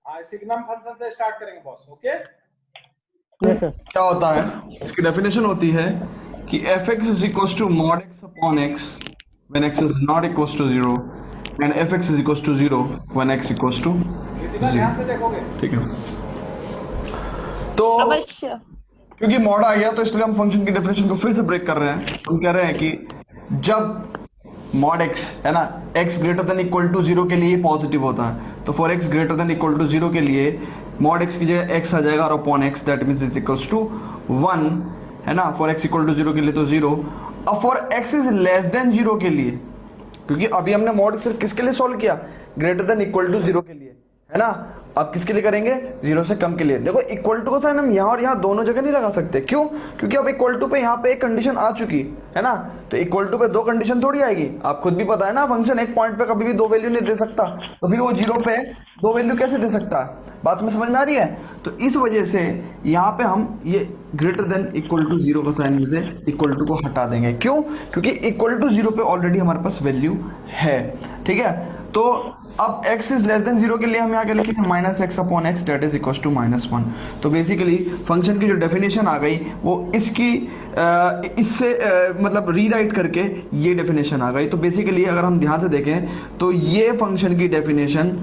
Signum function से start करेंगे boss. Okay, क्या होता है, इसकी डेफिनेशन होती है कि f x is equal to mod x upon x when x is not equal to zero and f x is equal to zero when x equal to ध्यान से देखोगे। ठीक है, तो अवश्य। क्योंकि मॉड आ गया तो इसलिए हम फंक्शन की डेफिनेशन को फिर से ब्रेक कर रहे हैं। हम कह रहे हैं कि जब मॉड एक्स है ना, x greater than equal to zero के लिए पॉजिटिव होता है, तो for x greater than equal to zero के लिए मॉड एक्स की जगह एक्स आ जाएगा और upon x that means is equals to 1 है ना। For x equal to zero के लिए तो जीरो। अब for x is less than zero के लिए, क्योंकि अभी हमने मॉड सिर्फ किसके लिए सॉल्व किया, greater than equal to zero के लिए है ना। अब किसके लिए करेंगे, जीरो से कम के लिए। देखो इक्वल टू का साइन हम यहाँ और यहाँ दोनों जगह नहीं लगा सकते, क्यों, क्योंकि अब इक्वल टू पे यहाँ पे एक कंडीशन आ चुकी है ना, तो इक्वल टू पे दो कंडीशन थोड़ी आएगी। आप खुद भी पता है ना, फंक्शन एक पॉइंट पे कभी भी दो वैल्यू नहीं दे सकता, तो फिर वो जीरो पे दो वैल्यू कैसे दे सकता है। बात में समझ में आ रही है। तो इस वजह से यहाँ पे हम ये greater than equal to zero का साइन में से इक्वल टू को हटा देंगे। क्यों, क्योंकि इक्वल टू जीरो पे ऑलरेडी हमारे पास वैल्यू है। ठीक है, तो अब x is less than zero के लिए हम यहाँ क्या लिखेंगे, minus x upon x that is equal to -1। तो बेसिकली फंक्शन की जो डेफिनेशन आ गई वो इसकी इससे मतलब रीराइट करके ये डेफिनेशन आ गई। तो बेसिकली अगर हम ध्यान से देखें तो ये फंक्शन की डेफिनेशन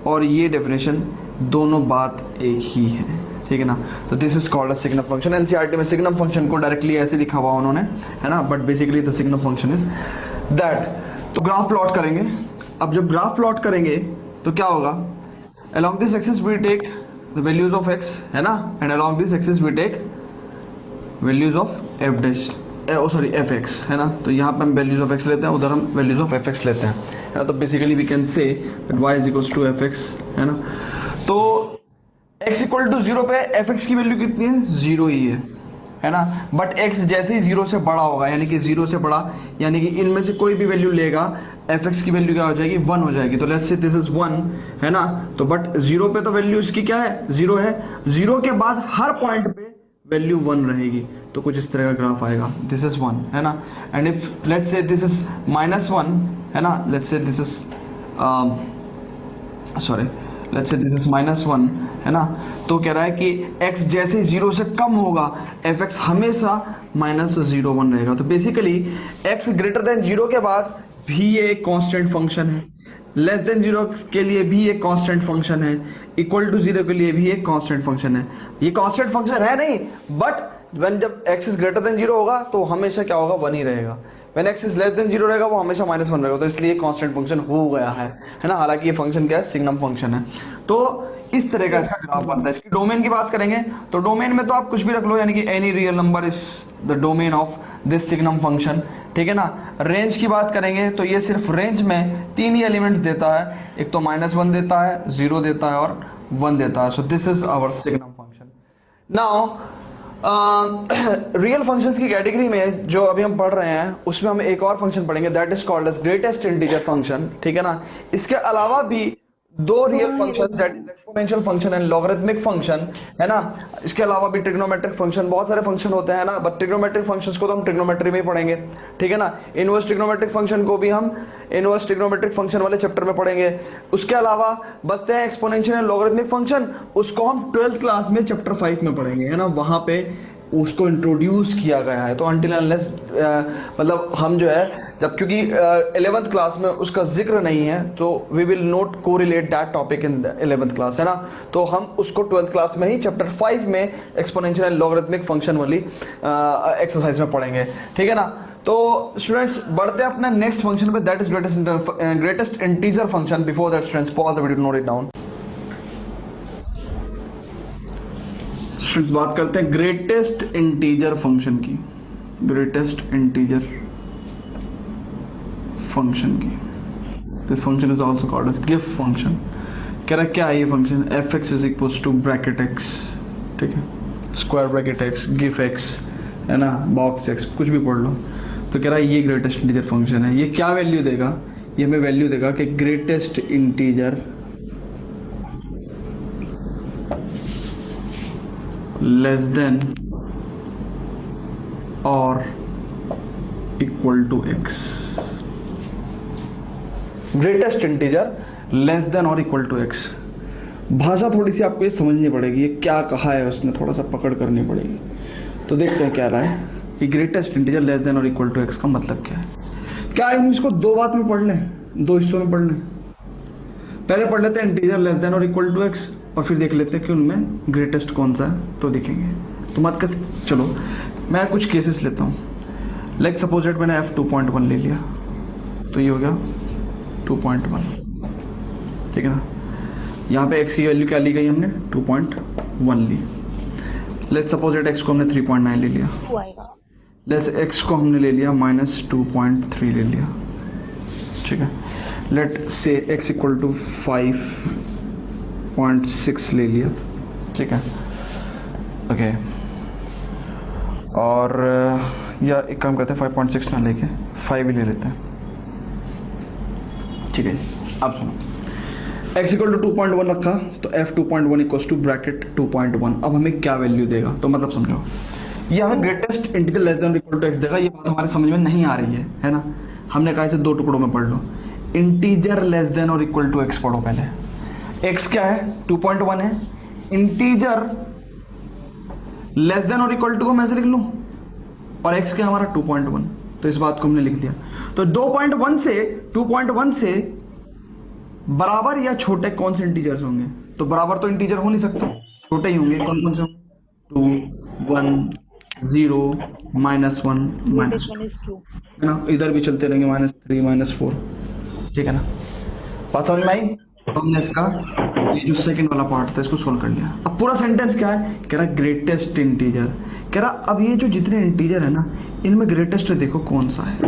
और ये डेफिनेशन दोनों बात एक ही है, ठीक है ना। तो this is called a signum function. NCERT में सिग्नम फंक्शन को डायरेक्टली ऐसे लिखा हुआ उन्होंने, है ना, but basically the signum function is that. तो ग्राफ प्लॉट करेंगे। अब जब ग्राफ प्लॉट करेंगे तो क्या होगा, along this axis we take the values of x है ना, and along this axis we take values of f dash sorry F x है ना। तो यहाँ पे हम वैल्यूज ऑफ एक्स लेते हैं, उधर हम वैल्यूज ऑफ एफ एक्स लेते हैं, है ना। तो basically we can say that y is equals to f x, है ना। तो x इक्वल टू जीरो पे एफ एक्स की वैल्यू कितनी है, जीरो ही है ना। बट x जैसे ही जीरो से बड़ा होगा, यानी कि जीरो से बड़ा, यानी कि इनमें से कोई भी वैल्यू लेगा, एफ एक्स की वैल्यू क्या हो जाएगी, 1 हो जाएगी। तो लेट्स से दिस इज 1 है ना। तो बट जीरो पे तो वैल्यू इसकी क्या है, जीरो है। जीरो के बाद हर पॉइंट पे वैल्यू 1 रहेगी। तो कुछ इस तरह का ग्राफ आएगा, दिस इज 1 है ना। And if let's say this is -1 है ना, let's say this is sorry let's say this is -1 है ना। तो कह रहा है कि x जैसे जीरो से कम होगा एफ एक्स हमेशा -0,1 रहेगा। तो basically x greater than zero के बाद भी ये एक कांस्टेंट फंक्शन है, लेस देन जीरो के लिए भी एक कांस्टेंट फंक्शन है, इक्वल टू जीरो के लिए भी एक कांस्टेंट फंक्शन है। ये कांस्टेंट फंक्शन है नहीं, बट व्हेन जब x is greater than zero होगा तो हमेशा क्या होगा, 1 ही रहेगा। When x is less than zero रहेगा वो हमेशा -1 रहेगा। तो इसलिए कांस्टेंट फंक्शन हो गया है ना। हालांकि ये फंक्शन क्या है, सिग्नम फंक्शन है। तो इस तरह का इसका ग्राफ बनता है। इसकी डोमेन की बात करेंगे तो डोमेन में तो आप कुछ भी रख लो, यानी कि any real number is the domain of this signum function, ठीक है ना। रेंज की बात करेंगे तो ये सिर्फ रेंज में 3 ही एलिमेंट्स देता है, एक तो -1 देता है, 0 देता है और 1 देता है। So this is our signum function. Now real functions की कैटेगरी में जो अभी हम पढ़ रहे हैं उसमें हम एक और फंक्शन पढ़ेंगे, that is called as greatest integer function, ठीक है ना। इसके अलावा भी दो real function, that is exponential function and logarithmic function, है ना। इसके अलावा भी ट्रिग्नोमेट्रिक फंक्शन, बहुत सारे फंक्शन होते हैं ना, बट ट्रिग्नोमेट्रिक फंक्शंस को तो हम ट्रिग्नोमेट्री में ही पढ़ेंगे, ठीक है ना। इनवर्स ट्रिग्नोमेट्रिक फंक्शन को भी हम इनवर्स ट्रिग्नोमेट्रिक फंक्शन वाले चैप्टर में पढ़ेंगे। उसके अलावा बचते हैं एक्सपोनेंशियल एंड लॉगरिथमिक फंक्शन, उसको हम 12th क्लास में चैप्टर 5 में पढ़ेंगे, है ना। वहां पे उसको इंट्रोड्यूस किया गया है। तो अनटिल अनलेस मतलब हम जो है जब, क्योंकि 11th क्लास में उसका जिक्र नहीं है, तो we will not correlate that topic in 11th class, है ना। तो हम उसको 12th क्लास में ही चैप्टर 5 में एक्सपोनेंशियल एंड लॉगरिथमिक फंक्शन वाली एक्सरसाइज में पढ़ेंगे, ठीक है ना। तो स्टूडेंट्स बढ़ते हैं अपने नेक्स्ट फंक्शन पे, that is greatest integer function. Before that students pause the video, note it down. बात करते हैं ग्रेटेस्ट इंटीजर फंक्शन की, ग्रेटेस्ट इंटीजर फंक्शन की। This function is also called as GIF function. कह रहा है क्या है ये फंक्शन, f x is equal to bracket x, ठीक है, square bracket x, GIF x, है ना, बॉक्स एक्स, कुछ भी पढ़ लो। तो कह रहा है ये ग्रेटेस्ट इंटीजर फंक्शन है। ये क्या वैल्यू देगा, ये हमें वैल्यू देगा कि ग्रेटेस्ट इंटीजर लेस देन और equal to x, greatest integer less than और इक्वल टू एक्स। भाषा थोड़ी सी आपको ये समझनी पड़ेगी, ये क्या कहा है उसने, थोड़ा सा पकड़ करनी पड़ेगी। तो देखते हैं क्या रहा है कि ग्रेटेस्ट इंटीजर लेस देन और इक्वल टू एक्स का मतलब क्या है। क्या हम इसको दो बात में पढ़ लें, दो हिस्सों में पढ़ लें? पहले पढ़ लेते हैं इंटीजर लेस देन और इक्वल टू एक्स, और फिर देख लेते हैं कि उनमें ग्रेटेस्ट कौन सा है, तो देखेंगे। तो मत कर, चलो मैं कुछ केसेस लेता हूँ। लाइक सपोज डेट मैंने f 2.1 ले लिया, तो ये हो गया 2.1, ठीक है ना। यहाँ पे x की वैल्यू क्या ली गई हमने, 2.1 ली। लेट्स सपोज डेट x को हमने 3.9 ले लिया, लेट्स x को हमने ले लिया -2.3 ले लिया, ठीक है। लेट से x इक्वल टू 5.6 ले लिया, ठीक है, ओके। और या एक काम करते हैं 5.6 ना लेके 5 ही ले लेते हैं, ठीक है। अब सुनो, x इक्वल टू 2.1 रखा, तो f 2.1 इक्वल्स टू ब्रैकेट 2.1। अब हमें क्या वैल्यू देगा, तो मतलब समझो ये हमें greatest integer less than equal to x देगा। ये बात हमारे समझ में नहीं आ रही है ना। हमने कहा इसे दो टुकड़ों में पढ़ लो। इंटीजर लेस देन और इक्वल टू x पढ़ो पहले। x क्या है, 2.1 है। इंटीजर लेस देन और इक्वल टू को मैं ऐसे लिख लूं, और x क्या हमारा 2.1, तो इस बात को हमने लिख दिया। तो 2.1 से बराबर या छोटे कौन से इंटीजर्स होंगे, तो बराबर तो इंटीजर हो नहीं सकता, छोटे ही होंगे। कौन कौन से होंगे, 2, 1, 0, -1, -2, है ना। इधर भी चलते रहेंगे, -3, -4, ठीक है ना। बात समझ में आई। तो हमने इसका ये जो सेकंड वाला पार्ट था इसको सोल्व कर लिया। अब पूरा सेंटेंस क्या है, कह रहा ग्रेटेस्ट इंटीजर, कह रहा अब ये जो जितने इंटीजर है ना इनमें ग्रेटेस्ट देखो कौन सा है,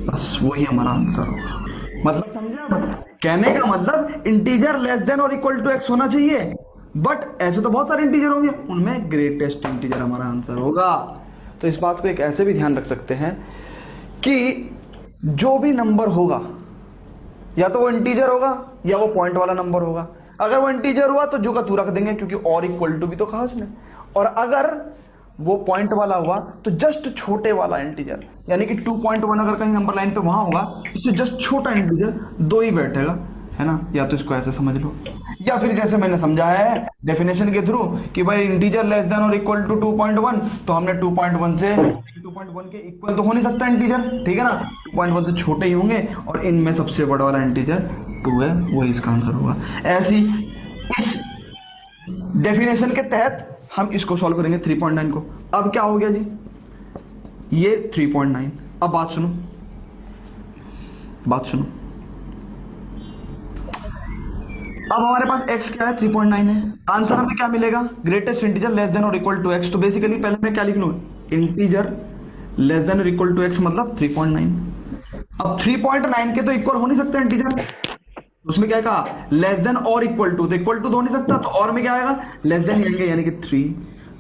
बस वही हमारा आंसर होगा। मतलब समझे आप? कहने का मतलब इंटीजर लेस देन और इक्वल टू एक्स होना चाहिए, बट ऐसे तो बहुत सारे इंटीजर होंगे, उनमें ग्रेटेस्ट इंटीजर हमारा आंसर होगा। तो इस बात को एक ऐसे भी ध्यान रख सकते हैं कि जो भी नंबर होगा या तो वो इंटीजर होगा या वो पॉइंट वाला नंबर होगा। अगर वो इंटीजर हुआ तो जो का तू रख देंगे, क्योंकि और इक्वल टू भी तो कहा उसने। और अगर वो पॉइंट वाला हुआ तो जस्ट छोटे वाला इंटीजर, यानी कि 2.1 अगर कहीं नंबर लाइन पे वहां होगा, इससे जस्ट छोटा इंटीजर दो ही बैठेगा, है ना। या तो इसको ऐसे समझ लो, या फिर जैसे मैंने समझाया है डेफिनेशन के थ्रू कि भाई इंटीजर लेस देन और इक्वल टू 2.1, तो हमने 2.1 से 2.1 के इक्वल तो हो नहीं सकता इंटीजर, ठीक है ना। 2.1 से छोटे ही होंगे, और इनमें सबसे बड़ा वाला इंटीजर 2 है, वही इसका आंसर होगा। ऐसी इस डेफिनेशन के तहत हम इसको सॉल्व करेंगे 3.9 को। अब क्या हो गया जी, ये 3.9। अब बात सुनो, अब हमारे पास x क्या है, 3.9 है। आंसर हमें क्या मिलेगा, ग्रेटेस्ट इंटीजर लेस देन और इक्वल टू x। तो बेसिकली पहले मैं क्या लिख लूं, इंटीजर लेस देन और इक्वल टू x मतलब 3.9। अब 3.9 के तो इक्वल हो नहीं सकता इंटीजर, उसमें क्या कहा, लेस देन और इक्वल टू, तो इक्वल टू तो हो नहीं सकता, तो और में क्या आएगा, लेस देन आएंगे, यानी कि 3,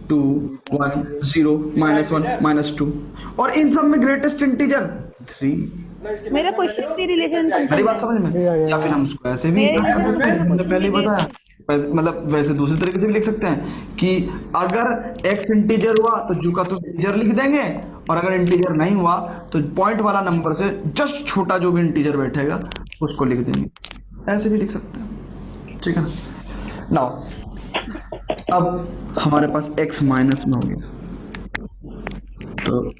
2, 1, 0, -1, -2, और इन सब में ग्रेटेस्ट इंटीजर 3। मेरा क्वेश्चन की रिलेशन मेरी बात समझ में, या फिर हम इसको ऐसे भी पहले ही बताया, मतलब वैसे दूसरे तरीके से भी लिख सकते हैं कि अगर x इंटीजर हुआ तो जू का तो इंटीजर लिख देंगे, और अगर इंटीजर नहीं हुआ तो पॉइंट वाला नंबर से जस्ट छोटा जो भी इंटीजर बैठेगा उसको लिख देंगे। ऐसे भी लिख सकते हैं, ठीक है। नाउ अब हमारे पास x माइनस में हो गया, तो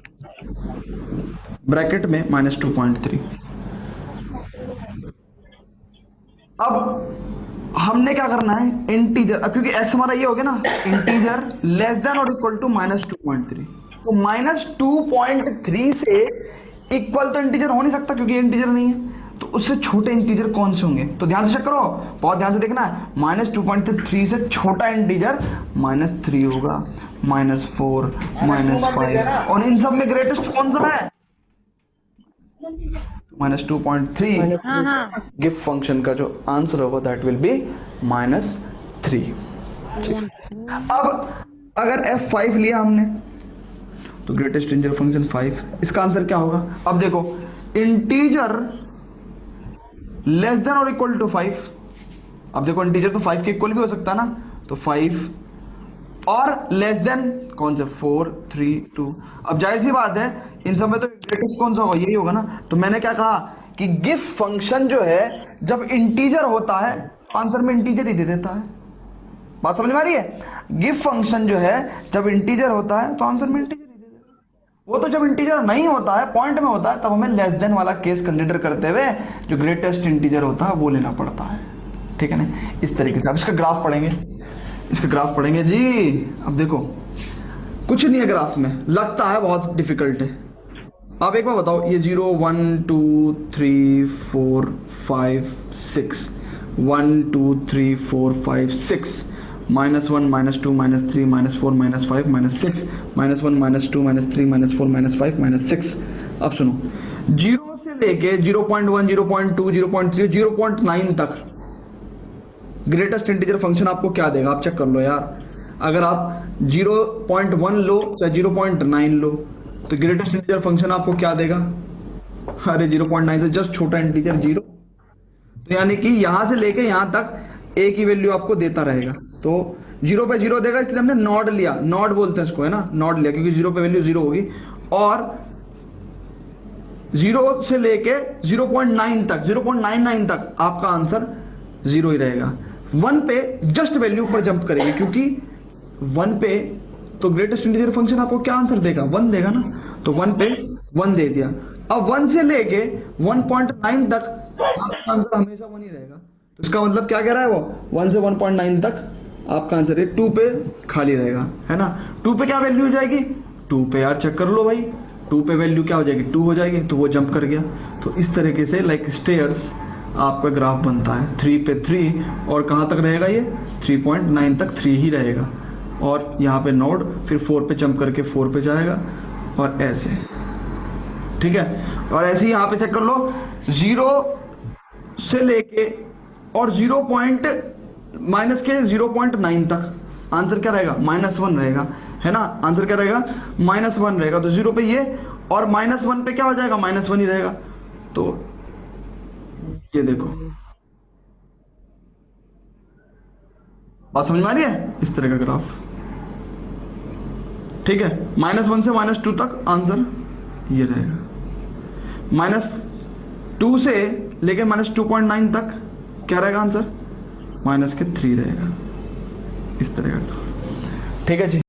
ब्रैकेट में -2.3। अब हमने क्या करना है, इंटीजर, अब क्योंकि x हमारा ये हो गया ना, इंटीजर लेस देन और इक्वल टू -2.3, तो -2.3 से इक्वल तो इंटीजर हो नहीं सकता क्योंकि इंटीजर नहीं है, तो उससे छोटे इंटीजर कौन से होंगे, तो ध्यान से चेक करो, बहुत ध्यान से देखना है। -2.3 से छोटा इंटीजर -3 होगा, -4, -5, और इन सब में ग्रेटेस्ट कौन सा है, -2.3। गिव फंक्शन का जो आंसर होगा दैट विल बी -3। अब अगर f5 लिया हमने तो ग्रेटेस्ट इंटीजर फंक्शन 5, इसका आंसर क्या होगा। अब देखो इंटीजर लेस देन और इक्वल टू 5, अब देखो इंटीजर तो 5 के इक्वल भी हो सकता है ना, तो 5 और लेस देन कौन सा, 4, 3, 2। अब जाहिर सी बात है इन सब में तो ग्रेटेस्ट कौन सा होगा, यही होगा ना। तो मैंने क्या कहा कि गिव फंक्शन जो है जब इंटीजर होता है आंसर में इंटीजर ही दे देता है। बात समझ में आ रही है? गिव फंक्शन जो है जब इंटीजर होता है तो आंसर में इंटीजर ही दे देता है। वो तो जब इंटीजर नहीं होता है, पॉइंट में होता है, तब हमें लेस देन वाला केस कंसीडर करते हुए जो ग्रेटेस्ट इंटीजर होता है वो लेना पड़ता है। ठीक है ना? इस तरीके से अब इसका ग्राफ पढ़ेंगे, इसका ग्राफ पढ़ेंगे जी। अब देखो कुछ नहीं है ग्राफ में, लगता है बहुत डिफिकल्ट है। आप एक बार बताओ, ये 0 1 2 3 4 5 6 1 2 3 4 5 6 -1 -2 -3 -4 -5 -6 -1 -2 -3 -4 -5 -6। अब सुनो, 0 से लेके 0.1 0.2 0.3 0.9 तक ग्रेटेस्ट इंटीजर फंक्शन आपको क्या देगा? आप चेक कर लो यार। अगर आप 0.1 लो चाहे 0.9 लो तो ग्रेटेस्ट इंटीजर फंक्शन आपको क्या देगा? अरे 0.9 तो जस्ट छोटा इंटीजर 0। तो यानी कि यहां से लेके यहां तक एक ही वैल्यू आपको देता रहेगा। तो 0 पे 0 देगा, इसलिए हमने नॉड लिया, नॉड बोलते हैं इसको, है ना, नॉड लिया, क्योंकि 0 पे वैल्यू 0 होगी। और 0 से लेके 0.9 तक 0.99 तक आपका आंसर 0 ही रहेगा। 1 पे जस्ट वैल्यू पर जंप करेगी, क्योंकि 1 पे तो ग्रेटेस्ट इंटीजर फंक्शन आपको क्या आंसर देगा? 1 देगा ना। तो 1 पे 1 दे दिया। अब 1 से लेके 1.9 तक आपका आंसर हमेशा 1 ही रहेगा। तो इसका मतलब क्या कह रहा है वो? 1 से 1.9 तक आपका आंसर है 2 पे खाली रहेगा, है ना। 2 पे क्या वैल्यू हो जाएगी? 2 पे यार चेक कर लो भाई, 2 पे वैल्यू क्या हो जाएगी? 2 हो जाएगी, तो वो जंप कर गया। तो इस तरीके से लाइक स्टेयर्स आपका ग्राफ बनता है। 3 पे 3 और कहाँ तक रहेगा ये? 3.9 तक 3 ही रहेगा। और यहाँ पे नोड, फिर 4 पे जंप करके 4 पे जाएगा और ऐसे, ठीक है। और ऐसे ही यहाँ पे चेक कर लो, 0 से लेके और 0.9 तक आंसर क्या रहेगा? -1 रहेगा, है ना। आंसर क्या रहेगा? -1 रहेगा। तो 0 पे ये और -1 पे क्या हो जाएगा? -1 ही रहेगा। तो ये देखो, बात समझ में आ रही है? इस तरह का ग्राफ, ठीक है। -1 से -2 तक आंसर ये रहेगा। -2 से लेकर -2.9 तक क्या रहेगा आंसर? -3 रहेगा। इस तरह का, ठीक है जी।